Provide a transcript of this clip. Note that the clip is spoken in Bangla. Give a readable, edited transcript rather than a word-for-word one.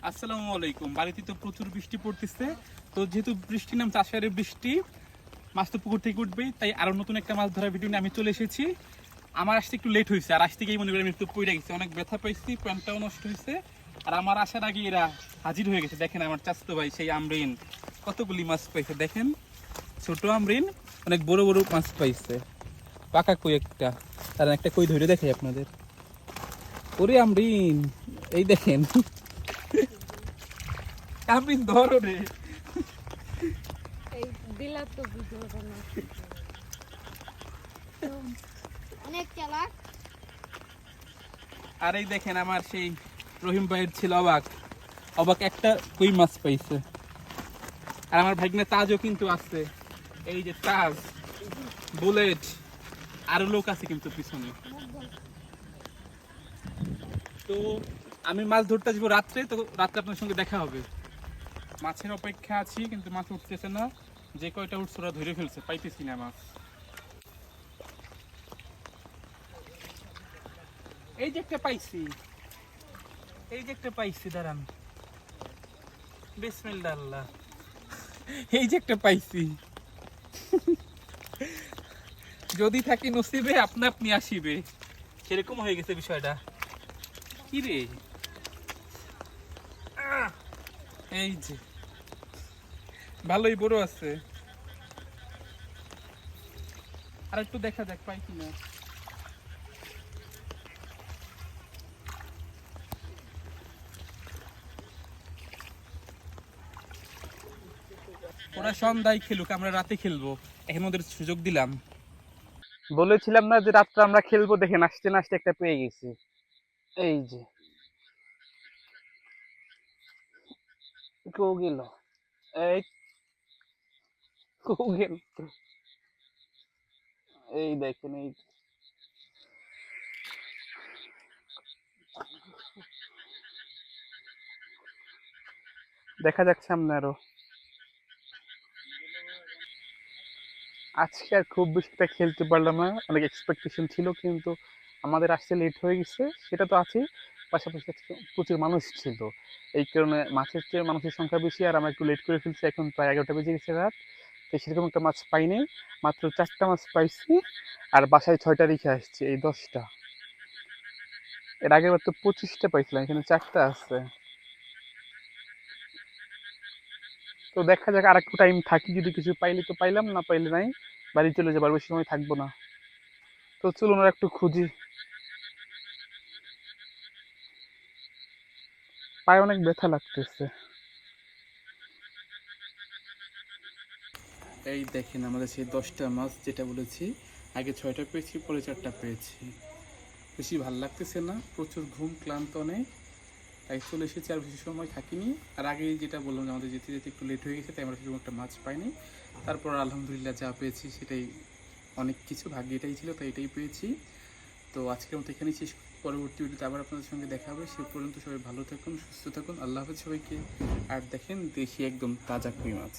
আসসালামু আলাইকুম। বাড়িতে তো প্রচুর বৃষ্টি পড়তেছে, তো যেহেতু বৃষ্টির নাম আষাঢ়ের বৃষ্টি, মাছ তো পুকুর থেকে উঠবেই, তাই আরো নতুন একটা মাছ ধরার ভিডিও নিয়ে আমি চলে এসেছি। আমার আসতে একটু লেট হয়েছে, আর আসতে গিয়ে মনে করি আমি একটু পড়ে গেছি, অনেক ব্যথা পাইছি, প্যান্টটাও নষ্ট হয়েছে। আর আমার আসার আগে এরা হাজির হয়ে গেছে। দেখেন আমার চাচতো ভাই সেই আমরিন কতগুলি মাছ পাইছে, দেখেন ছোট আমরিন অনেক বড় বড় মাছ পাইছে। পাকা কই একটা, তার একটা কই ধরে দেখাই আপনাদের। ওরে আমরিন, এই দেখেন আমরিন ধরো রে। এই দিলা তো ভিডিওটা না অনেক চালাক। আর এই দেখেন আমার সেই রহিম ভাইয়ের ছিল অবাক অবাক একটা কই মাছ পাইছে। আর আমার ভাগ্নে তাজও কিন্তু আছে, এই যে তাজ, বুলেট, আরো লোক আছে কিন্তু পিছনে। তো আমি মাছ ধরতে আসবো রাত্রে, তো রাত্রে আপনার সঙ্গে দেখা হবে। মাছের অপেক্ষা আছি, কিন্তু মাছ উঠতেছে না। যে কয়টা উঠছে ওরা ধরে ফেলছে, পাইতেছি না মাছ। এই যে একটা পাইছি, এই যে একটা পাইছি, দাঁড়ান, বিসমিল্লাহ আল্লাহ। এই যে একটা পাইছি, যদি থাকি নসিবে আপনা আপনি আসিবে, সেরকম হয়ে গেছে বিষয়টা। কি রে, এই যে ভালোই বড় আছে, আর একটু দেখা যাক পাই কিনা। ওরা সন্ধ্যায় খেলুক, আমরা রাতে খেলবো, এখন ওদের সুযোগ দিলাম। বলেছিলাম না যে রাত্রে আমরা খেলবো, দেখেন আসতে না আসতে একটা পেয়ে গেছি। এই যে কেউ গেল, এই কেউ গেল, এই দেখেন, এই দেখা যাচ্ছে সামনে আরো। আজকে আর খুব বেশি একটা খেলতে পারলাম না, অনেক এক্সপেকটেশন ছিল, কিন্তু আমাদের আসতে লেট হয়ে গেছে, সেটা তো আছেই। পাশাপাশি আজকে প্রচুর মানুষ ছিল, এই কারণে মাছের চেয়ে মানুষের সংখ্যা বেশি, আর আমরা একটু লেট করে ফেলছি। এখন প্রায় 11টা বেজে গেছে রাত, তো সেরকম একটা মাছ পাইনি, মাত্র 4টা মাছ পাইছি। আর বাসায় 6টা রেখে আসছি, এই 10টা। এর আগের বার তো 25টা পাইছিলাম, এখানে 4টা আছে। তো দেখা যাক, আর একটু টাইম থাকি, যদি কিছু পাইলে তো পাইলাম, না পাইলে নাই, বাড়ি চলে যাবার, বেশি সময় থাকবো না। তো চলুন আর একটু খুঁজি, পায়ে অনেক ব্যথা লাগতেছে। এই দেখেন আমাদের সেই 10টা মাছ যেটা বলেছি, আগে 6টা পেয়েছি, পরে 4টা পেয়েছি। বেশি ভাল লাগতেছে না, প্রচুর ঘুম, ক্লান্ত অনেক, তাই চলে এসেছি, আর বেশি সময় থাকিনি। আর আগে যেটা বললাম যে আমাদের যেতে যেতে একটু লেট হয়ে গেছে, তাই আমরা সেরকম একটা মাছ পাইনি। তারপর আলহামদুলিল্লাহ যা পেয়েছি সেটাই অনেক কিছু, ভাগ্যে এটাই ছিল, তাই এটাই পেয়েছি। তো আজকের মতো এখানেই শেষ, পরবর্তী ভিডিওতে আবার আপনাদের সঙ্গে দেখা হবে। সে পর্যন্ত সবাই ভালো থাকুন, সুস্থ থাকুন, আল্লাহ হাফেজ সবাইকে। আর দেখেন দেশি একদম তাজা কই মাছ।